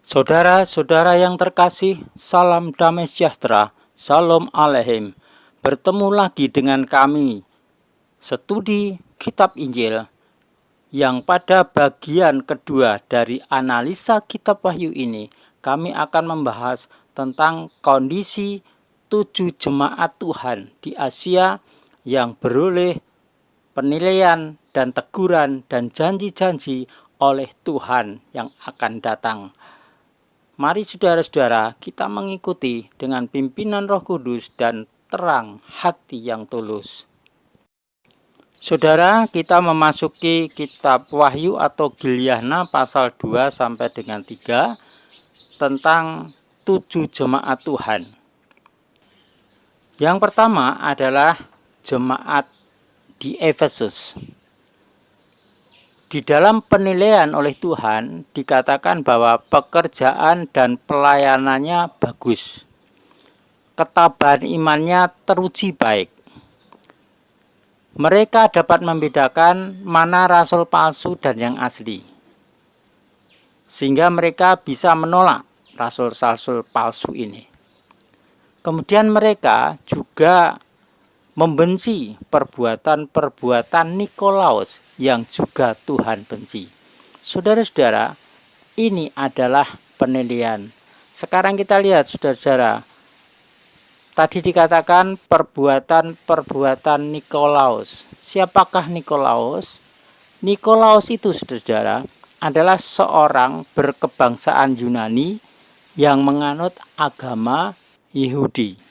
Saudara-saudara yang terkasih, salam damai sejahtera, Shalom Aleichem. Bertemu lagi dengan kami, studi Kitab Injil, yang pada bagian kedua dari analisa Kitab Wahyu ini, kami akan membahas tentang kondisi 7 jemaat Tuhan di Asia yang beroleh penilaian dan teguran dan janji-janji oleh Tuhan yang akan datang. Mari saudara-saudara, kita mengikuti dengan pimpinan Roh Kudus dan terang hati yang tulus. Saudara, kita memasuki kitab Wahyu atau Gilyahna pasal 2 sampai dengan 3 tentang 7 jemaat Tuhan. Yang pertama adalah jemaat di Efesus. Di dalam penilaian oleh Tuhan dikatakan bahwa pekerjaan dan pelayanannya bagus. Ketabahan imannya teruji baik. Mereka dapat membedakan mana rasul palsu dan yang asli. Sehingga mereka bisa menolak rasul-rasul palsu ini. Kemudian mereka juga membenci perbuatan-perbuatan Nikolaus yang juga Tuhan benci. Saudara-saudara, ini adalah penilaian. Sekarang kita lihat, saudara-saudara. Tadi dikatakan perbuatan-perbuatan Nikolaus. Siapakah Nikolaus? Nikolaus itu, saudara-saudara, adalah seorang berkebangsaan Yunani yang menganut agama Yahudi.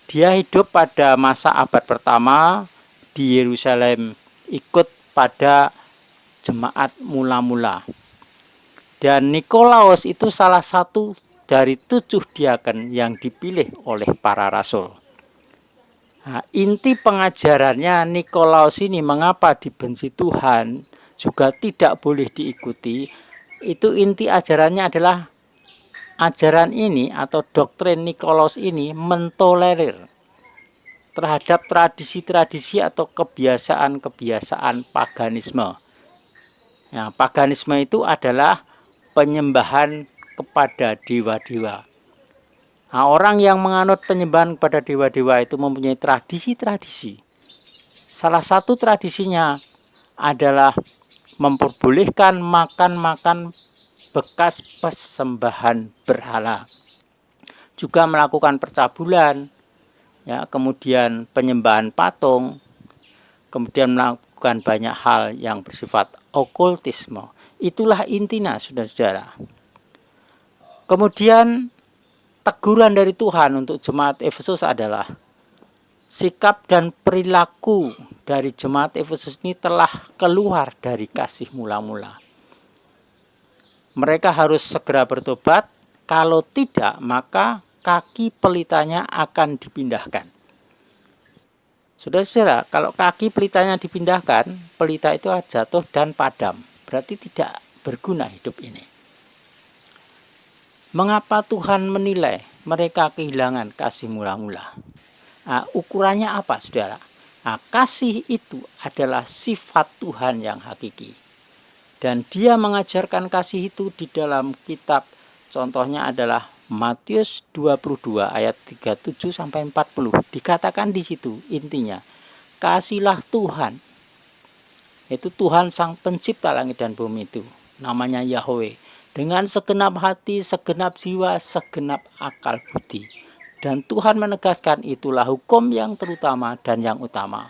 Dia hidup pada masa abad pertama di Yerusalem, ikut pada jemaat mula-mula. Dan Nikolaus itu salah satu dari 7 diaken yang dipilih oleh para rasul. Nah, inti pengajarannya Nikolaus ini mengapa dibenci Tuhan juga tidak boleh diikuti. Itu inti ajarannya adalah ajaran ini atau doktrin Nikolaus ini mentolerir terhadap tradisi-tradisi atau kebiasaan-kebiasaan paganisme. Nah, paganisme itu adalah penyembahan kepada dewa-dewa. Nah, orang yang menganut penyembahan kepada dewa-dewa itu mempunyai tradisi-tradisi. Salah satu tradisinya adalah memperbolehkan makan-makan bekas persembahan berhala, juga melakukan percabulan, ya, kemudian penyembahan patung, kemudian melakukan banyak hal yang bersifat okultisme. Itulah intinya, saudara-saudara. Kemudian teguran dari Tuhan untuk jemaat Efesus adalah sikap dan perilaku dari jemaat Efesus ini telah keluar dari kasih mula-mula. Mereka harus segera bertobat, kalau tidak maka kaki pelitanya akan dipindahkan. Saudara-saudara, kalau kaki pelitanya dipindahkan, pelita itu jatuh dan padam, berarti tidak berguna hidup ini. Mengapa Tuhan menilai mereka kehilangan kasih mula-mula? Nah, ukurannya apa, saudara? Nah, kasih itu adalah sifat Tuhan yang hakiki. Dan dia mengajarkan kasih itu di dalam kitab, contohnya adalah Matius 22 ayat 37 sampai 40. Dikatakan di situ intinya, kasihlah Tuhan. Itu Tuhan sang pencipta langit dan bumi itu, namanya Yahweh, dengan segenap hati, segenap jiwa, segenap akal budi. Dan Tuhan menegaskan itulah hukum yang terutama dan yang utama.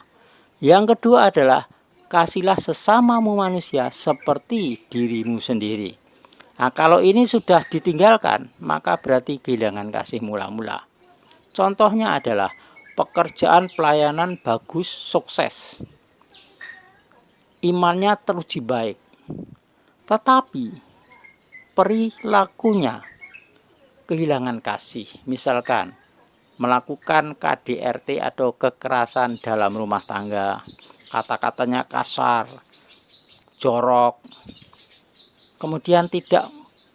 Yang kedua adalah kasihlah sesamamu manusia seperti dirimu sendiri. Nah, kalau ini sudah ditinggalkan, maka berarti kehilangan kasih mula-mula. Contohnya adalah pekerjaan pelayanan bagus, sukses. Imannya teruji baik. Tetapi perilakunya kehilangan kasih. Misalkan melakukan KDRT atau kekerasan dalam rumah tangga, kata-katanya kasar, jorok, kemudian tidak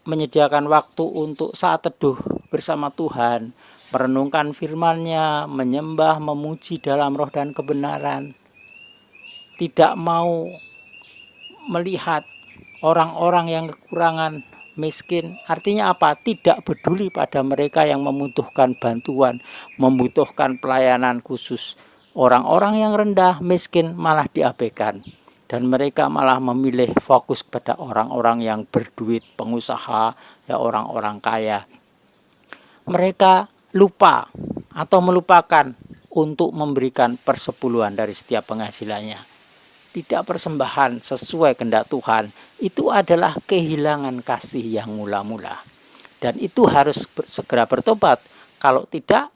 menyediakan waktu untuk saat teduh bersama Tuhan, merenungkan firman-Nya, menyembah, memuji dalam roh dan kebenaran, tidak mau melihat orang-orang yang kekurangan, miskin. Artinya apa? Tidak peduli pada mereka yang membutuhkan bantuan, membutuhkan pelayanan khusus. Orang-orang yang rendah, miskin malah diabaikan. Dan mereka malah memilih fokus pada orang-orang yang berduit, pengusaha, ya orang-orang kaya. Mereka lupa atau melupakan untuk memberikan persepuluhan dari setiap penghasilannya. Tidak persembahan sesuai kehendak Tuhan, itu adalah kehilangan kasih yang mula-mula. Dan itu harus segera bertobat. Kalau tidak,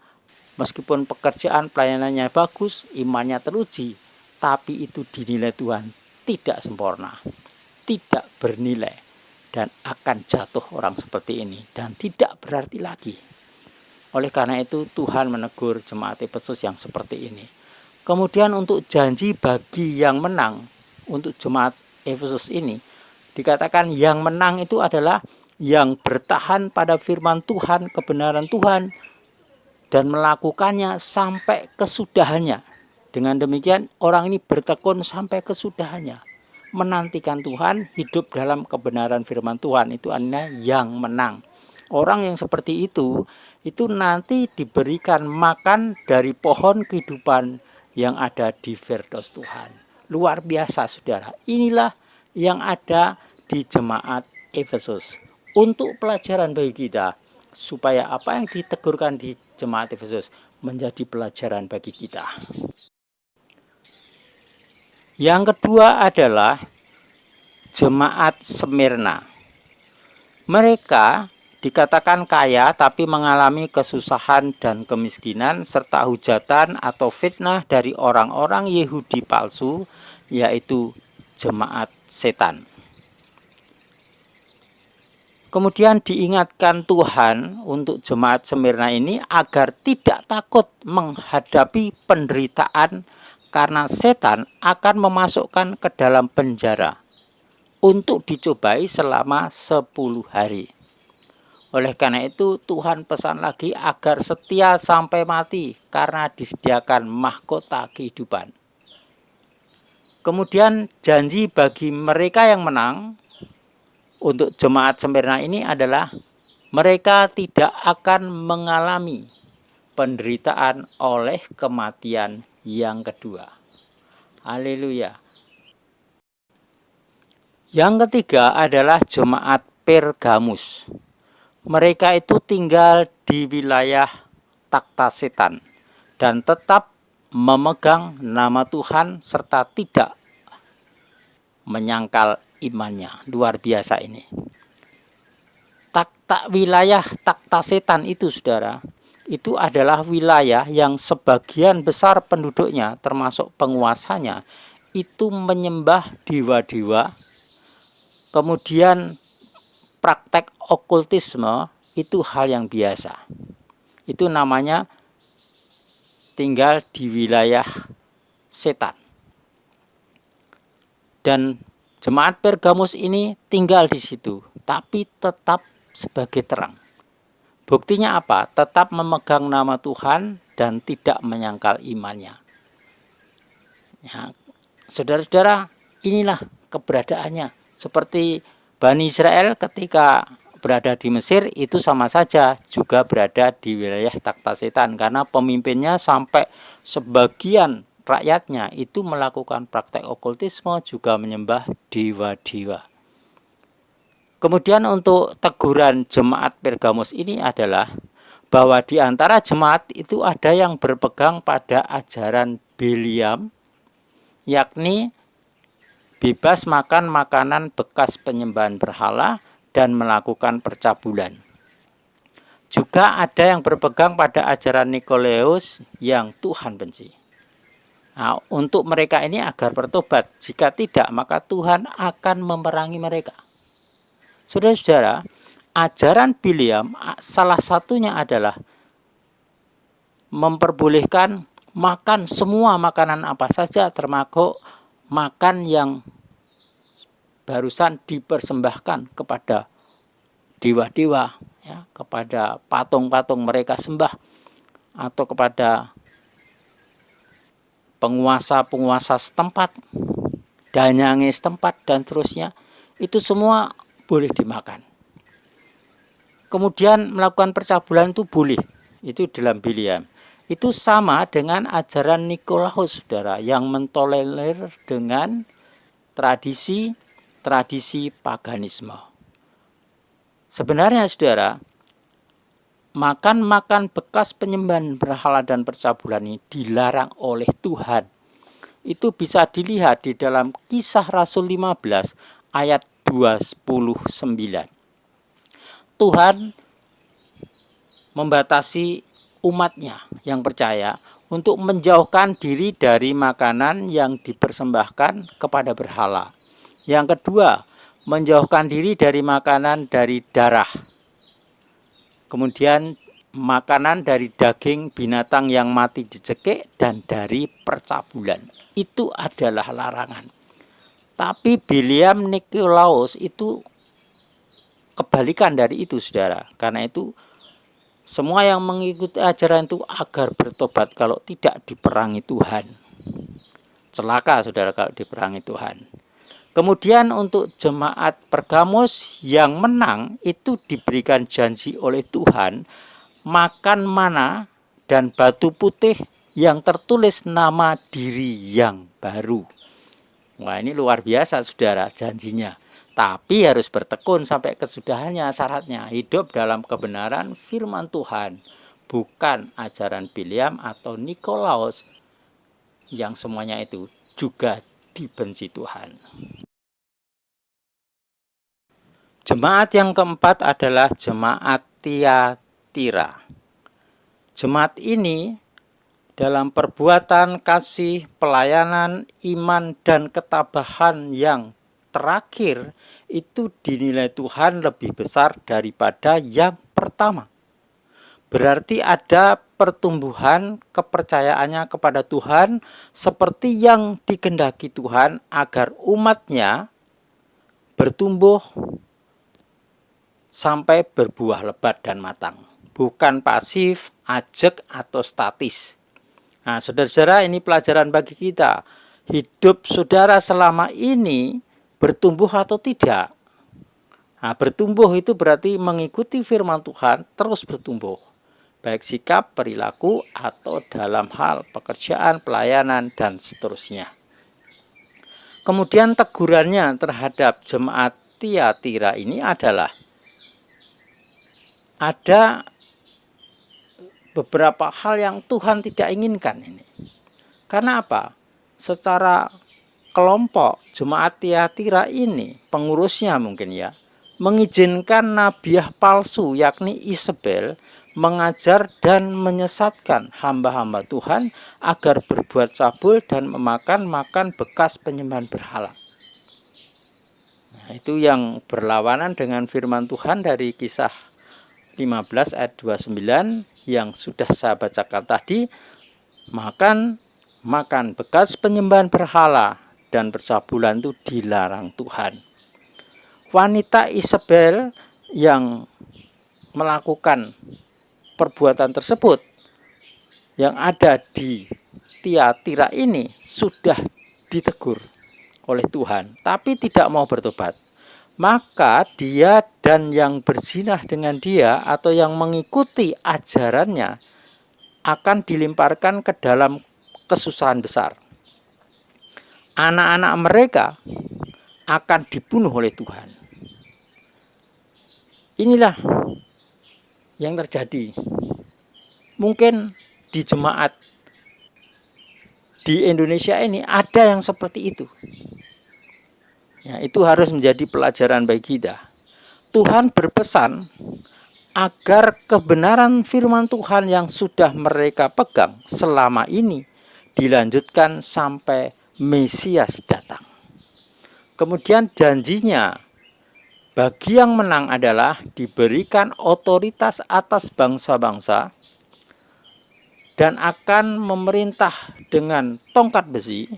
meskipun pekerjaan pelayanannya bagus, imannya teruji, tapi itu dinilai Tuhan tidak sempurna, tidak bernilai, dan akan jatuh orang seperti ini, dan tidak berarti lagi. Oleh karena itu Tuhan menegur jemaat Efesus yang seperti ini. Kemudian untuk janji bagi yang menang, untuk jemaat Efesus ini, dikatakan yang menang itu adalah yang bertahan pada firman Tuhan, kebenaran Tuhan, dan melakukannya sampai kesudahannya. Dengan demikian orang ini bertekun sampai kesudahannya, menantikan Tuhan, hidup dalam kebenaran firman Tuhan, itu adalah yang menang. Orang yang seperti itu nanti diberikan makan dari pohon kehidupan yang ada di Firdaus Tuhan. Luar biasa saudara. Inilah yang ada di jemaat Efesus. Untuk pelajaran bagi kita, supaya apa yang ditegurkan di jemaat Efesus menjadi pelajaran bagi kita. Yang kedua adalah jemaat Smyrna. Mereka dikatakan kaya tapi mengalami kesusahan dan kemiskinan serta hujatan atau fitnah dari orang-orang Yahudi palsu, yaitu jemaat setan. Kemudian diingatkan Tuhan untuk jemaat Smyrna ini agar tidak takut menghadapi penderitaan karena setan akan memasukkan ke dalam penjara untuk dicobai selama 10 hari. Oleh karena itu Tuhan pesan lagi agar setia sampai mati karena disediakan mahkota kehidupan. Kemudian janji bagi mereka yang menang untuk jemaat Smyrna ini adalah mereka tidak akan mengalami penderitaan oleh kematian yang kedua. Haleluya. Yang ketiga adalah jemaat Pergamus. Mereka itu tinggal di wilayah takhta setan dan tetap memegang nama Tuhan serta tidak menyangkal imannya. Luar biasa ini. Wilayah takhta setan itu saudara, itu adalah wilayah yang sebagian besar penduduknya termasuk penguasanya itu menyembah dewa-dewa. Kemudian praktek okultisme itu hal yang biasa. Itu namanya tinggal di wilayah setan. Dan jemaat Pergamus ini tinggal di situ, tapi tetap sebagai terang. Buktinya apa? Tetap memegang nama Tuhan dan tidak menyangkal imannya. Ya, saudara-saudara, inilah keberadaannya. Seperti Bani Israel ketika berada di Mesir itu sama saja juga berada di wilayah takhta setan, karena pemimpinnya sampai sebagian rakyatnya itu melakukan praktek okultisme, juga menyembah dewa-dewa. Kemudian untuk teguran jemaat Pergamus ini adalah bahwa di antara jemaat itu ada yang berpegang pada ajaran Beliam, yakni bebas makan makanan bekas penyembahan berhala dan melakukan percabulan. Juga ada yang berpegang pada ajaran Nikoleus yang Tuhan benci. Nah, untuk mereka ini agar bertobat, jika tidak maka Tuhan akan memerangi mereka. Saudara-saudara, ajaran Biliam salah satunya adalah memperbolehkan makan semua makanan apa saja, termasuk makan yang barusan dipersembahkan kepada dewa-dewa, ya, kepada patung-patung mereka sembah, atau kepada penguasa-penguasa setempat, danyange setempat, dan seterusnya. Itu semua boleh dimakan. kemudian melakukan percabulan itu boleh, itu dalam Biliam. Itu sama dengan ajaran Nikolaus, saudara, yang mentolerir dengan tradisi paganisme. Sebenarnya, saudara, makan bekas penyembahan berhala dan percabulan ini dilarang oleh Tuhan. Itu bisa dilihat di dalam Kisah Rasul 15 ayat 29. Tuhan membatasi umatnya yang percaya untuk menjauhkan diri dari makanan yang dipersembahkan kepada berhala. Yang kedua, menjauhkan diri dari makanan dari darah. Kemudian makanan dari daging binatang yang mati dicekik dan dari percabulan. Itu adalah larangan. Tapi Biliam Nikolaus itu kebalikan dari itu, saudara. Karena itu semua yang mengikuti ajaran itu agar bertobat, kalau tidak diperangi Tuhan. Celaka, saudara, kalau diperangi Tuhan. Kemudian untuk jemaat Pergamos yang menang itu diberikan janji oleh Tuhan makan mana dan batu putih yang tertulis nama diri yang baru. Wah, ini luar biasa, saudara, janjinya. Tapi harus bertekun sampai kesudahannya, syaratnya hidup dalam kebenaran firman Tuhan, bukan ajaran Biliam atau Nikolaus yang semuanya itu juga dibenci Tuhan. Jemaat yang keempat adalah jemaat Tiatira. Jemaat ini dalam perbuatan kasih, pelayanan, iman, dan ketabahan yang terakhir itu dinilai Tuhan lebih besar daripada yang pertama. Berarti ada pertumbuhan kepercayaannya kepada Tuhan seperti yang dikehendaki Tuhan agar umatnya bertumbuh sampai berbuah lebat dan matang. Bukan pasif, ajek, atau statis. Nah, saudara-saudara, ini pelajaran bagi kita. Hidup saudara selama ini bertumbuh atau tidak? Nah, bertumbuh itu berarti mengikuti firman Tuhan, terus bertumbuh. Baik sikap, perilaku, atau dalam hal pekerjaan, pelayanan, dan seterusnya. Kemudian tegurannya terhadap jemaat Tiatira ini adalah ada beberapa hal yang Tuhan tidak inginkan ini. Karena apa? Secara kelompok jemaat Tiatira ini, pengurusnya mungkin ya, mengizinkan nabiah palsu yakni Isabel mengajar dan menyesatkan hamba-hamba Tuhan agar berbuat cabul dan memakan bekas penyembahan berhala. Nah, itu yang berlawanan dengan firman Tuhan dari Kisah 15 ayat 29 yang sudah saya bacakan tadi. Makan bekas penyembahan berhala dan percabulan itu dilarang Tuhan. Wanita Isabel yang melakukan perbuatan tersebut yang ada di Tiatira ini sudah ditegur oleh Tuhan, tapi tidak mau bertobat. Maka dia dan yang berzinah dengan dia atau yang mengikuti ajarannya akan dilemparkan ke dalam kesusahan besar. Anak-anak mereka akan dibunuh oleh Tuhan. Inilah yang terjadi. Mungkin di jemaat di Indonesia ini ada yang seperti itu. Ya, itu harus menjadi pelajaran bagi kita. Tuhan berpesan agar kebenaran firman Tuhan yang sudah mereka pegang selama ini dilanjutkan sampai Mesias datang. Kemudian janjinya bagi yang menang adalah diberikan otoritas atas bangsa-bangsa dan akan memerintah dengan tongkat besi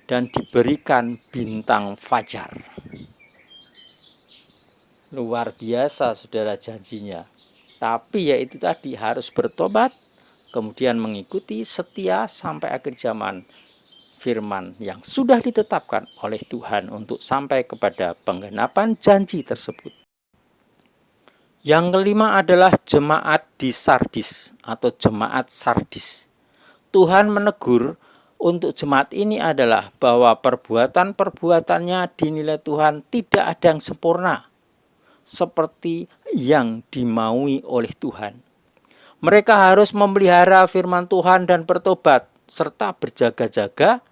dan diberikan bintang fajar. Luar biasa, saudara, janjinya. Tapi ya itu tadi, harus bertobat, kemudian mengikuti setia sampai akhir zaman firman yang sudah ditetapkan oleh Tuhan untuk sampai kepada penggenapan janji tersebut. Yang kelima adalah jemaat di Sardis atau jemaat Sardis. Tuhan menegur untuk jemaat ini adalah bahwa perbuatan-perbuatannya dinilai Tuhan tidak ada yang sempurna seperti yang dimaui oleh Tuhan. Mereka harus memelihara firman Tuhan dan bertobat serta berjaga-jaga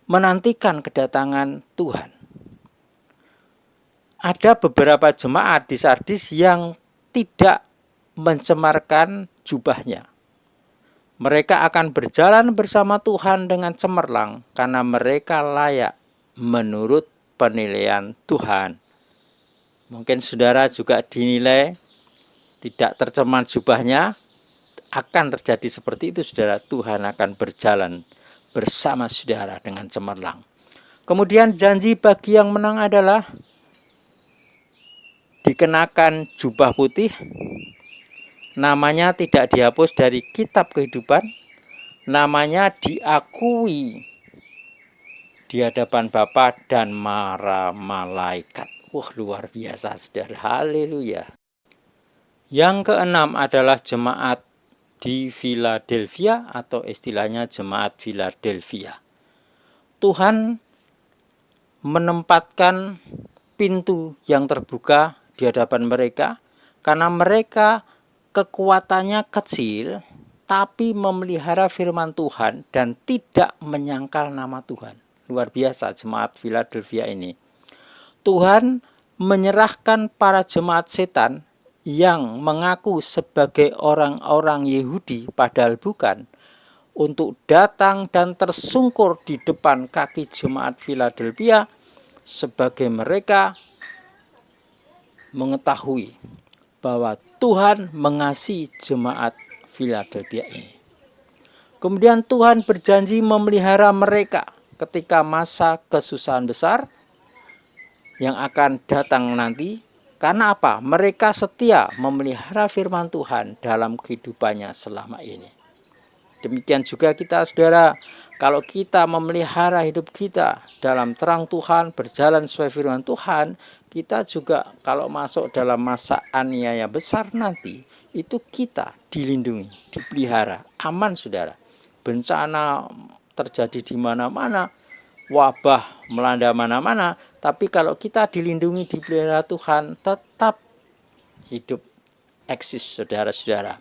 menantikan kedatangan Tuhan. Ada beberapa jemaat di Sardis yang tidak mencemarkan jubahnya. Mereka akan berjalan bersama Tuhan dengan cemerlang karena mereka layak menurut penilaian Tuhan. Mungkin saudara juga dinilai tidak tercemar jubahnya, akan terjadi seperti itu saudara. Tuhan akan berjalan bersama saudara dengan cemerlang. Kemudian janji bagi yang menang adalah dikenakan jubah putih, namanya tidak dihapus dari kitab kehidupan, namanya diakui di hadapan Bapa dan para malaikat. Wah, luar biasa saudara, haleluya. Yang keenam adalah jemaat di Philadelphia atau istilahnya jemaat Philadelphia. Tuhan menempatkan pintu yang terbuka di hadapan mereka karena mereka kekuatannya kecil tapi memelihara firman Tuhan dan tidak menyangkal nama Tuhan. Luar biasa jemaat Philadelphia ini. Tuhan menyerahkan para jemaat setan yang mengaku sebagai orang-orang Yahudi padahal bukan, untuk datang dan tersungkur di depan kaki jemaat Philadelphia sebagai mereka mengetahui bahwa Tuhan mengasihi jemaat Philadelphia ini. Kemudian Tuhan berjanji memelihara mereka ketika masa kesusahan besar yang akan datang nanti. Karena apa? Mereka setia memelihara firman Tuhan dalam kehidupannya selama ini. Demikian juga kita saudara, kalau kita memelihara hidup kita dalam terang Tuhan, berjalan sesuai firman Tuhan, kita juga kalau masuk dalam masa aniaya besar nanti, itu kita dilindungi, dipelihara, aman saudara. Bencana terjadi di mana-mana, wabah melanda mana-mana, tapi kalau kita dilindungi, dipelihara Tuhan, tetap hidup eksis saudara-saudara.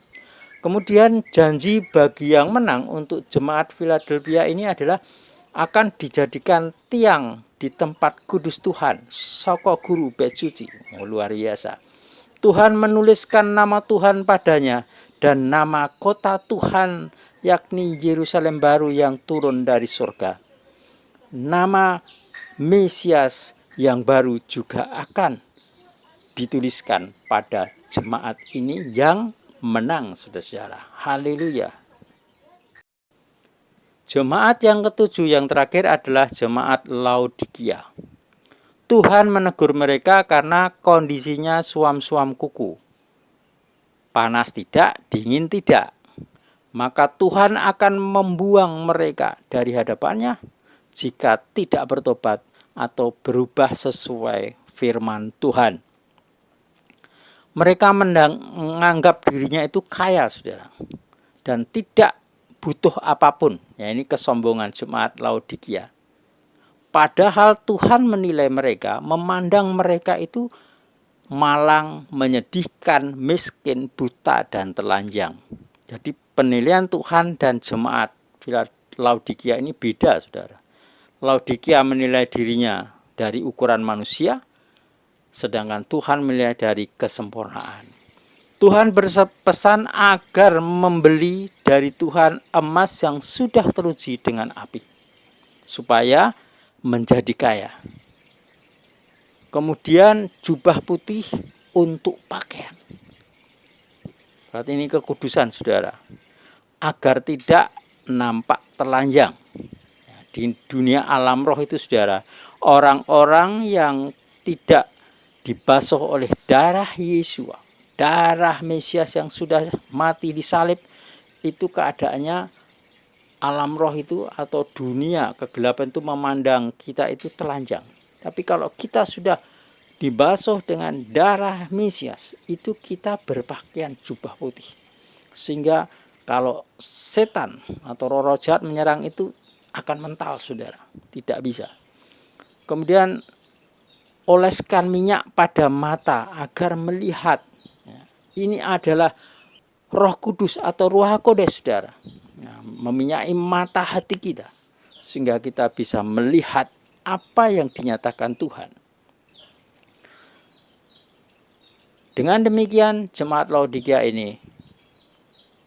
Kemudian janji bagi yang menang untuk jemaat Philadelphia ini adalah akan dijadikan tiang di tempat kudus Tuhan, saka guru bait suci. Luar biasa. Tuhan menuliskan nama Tuhan padanya dan nama kota Tuhan, yakni Yerusalem baru yang turun dari surga. Nama Mesias yang baru juga akan dituliskan pada jemaat ini yang menang, saudara-saudara. Haleluya. Jemaat yang ketujuh yang terakhir adalah jemaat Laodikia. Tuhan menegur mereka karena kondisinya suam-suam kuku. Panas tidak, dingin tidak. Maka Tuhan akan membuang mereka dari hadapannya jika tidak bertobat atau berubah sesuai firman Tuhan. Mereka menganggap dirinya itu kaya, saudara, dan tidak butuh apapun. Ya, ini kesombongan jemaat Laodikia. Padahal Tuhan menilai mereka, memandang mereka itu malang, menyedihkan, miskin, buta, dan telanjang. Jadi penilaian Tuhan dan jemaat Laodikia ini beda, saudara. Laodikia menilai dirinya dari ukuran manusia, sedangkan Tuhan menilai dari kesempurnaan. Tuhan berpesan agar membeli dari Tuhan emas yang sudah teruji dengan api, supaya menjadi kaya. Kemudian jubah putih untuk pakaian. Saat ini kekudusan, saudara, agar tidak nampak telanjang. Di dunia alam roh itu, saudara, orang-orang yang tidak dibasuh oleh darah Yesus, darah Mesias yang sudah mati disalib, itu keadaannya alam roh itu atau dunia kegelapan itu memandang kita itu telanjang. Tapi kalau kita sudah dibasuh dengan darah Mesias, itu kita berpakaian jubah putih. Sehingga kalau setan atau roh jahat menyerang itu akan mental, saudara. Tidak bisa. Kemudian oleskan minyak pada mata agar melihat. Ini adalah Roh Kudus atau Ruach Kodes, saudara. Meminyaki mata hati kita sehingga kita bisa melihat apa yang dinyatakan Tuhan. Dengan demikian, jemaat Laodikia ini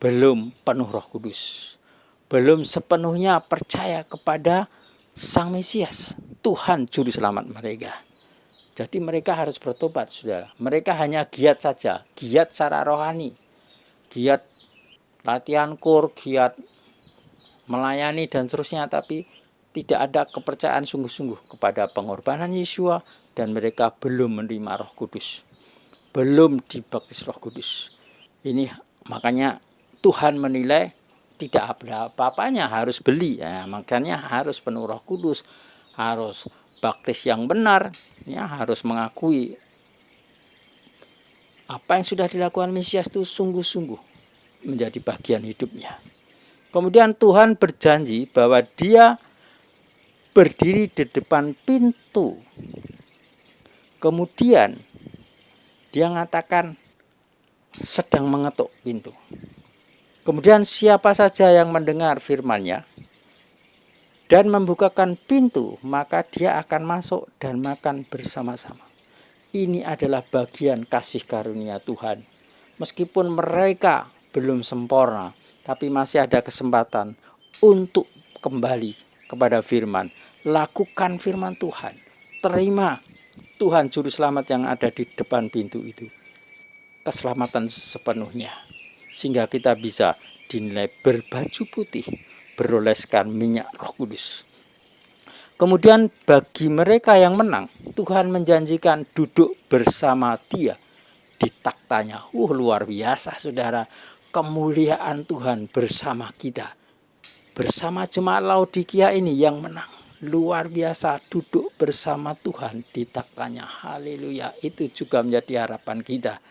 belum penuh Roh Kudus, belum sepenuhnya percaya kepada Sang Mesias, Tuhan Juru Selamat mereka. Jadi mereka harus bertobat, saudara. Mereka hanya giat saja, giat secara rohani, giat latihan kur, giat melayani dan seterusnya, tapi tidak ada kepercayaan sungguh-sungguh kepada pengorbanan Yesua, dan mereka belum menerima Roh Kudus, belum dibaptis Roh Kudus. Ini makanya Tuhan menilai tidak ada apa-apanya, harus beli. Ya, makanya harus penuh Roh Kudus, harus baptis yang benar, ya, harus mengakui apa yang sudah dilakukan Mesias itu sungguh-sungguh menjadi bagian hidupnya. Kemudian Tuhan berjanji bahwa Dia berdiri di depan pintu. Kemudian Dia mengatakan sedang mengetuk pintu. Kemudian siapa saja yang mendengar firman-Nya dan membukakan pintu, maka dia akan masuk dan makan bersama-sama. Ini adalah bagian kasih karunia Tuhan. Meskipun mereka belum sempurna, tapi masih ada kesempatan untuk kembali kepada firman. Lakukan firman Tuhan. Terima Tuhan Juru Selamat yang ada di depan pintu itu. Keselamatan sepenuhnya. Sehingga kita bisa dinilai berbaju putih, beroleskan minyak Roh Kudus. Kemudian bagi mereka yang menang, Tuhan menjanjikan duduk bersama Dia di taktanya. Luar biasa, saudara. Kemuliaan Tuhan bersama kita, bersama jemaat Laodikia ini yang menang. Luar biasa, duduk bersama Tuhan di taktanya. Haleluya. Itu juga menjadi harapan kita.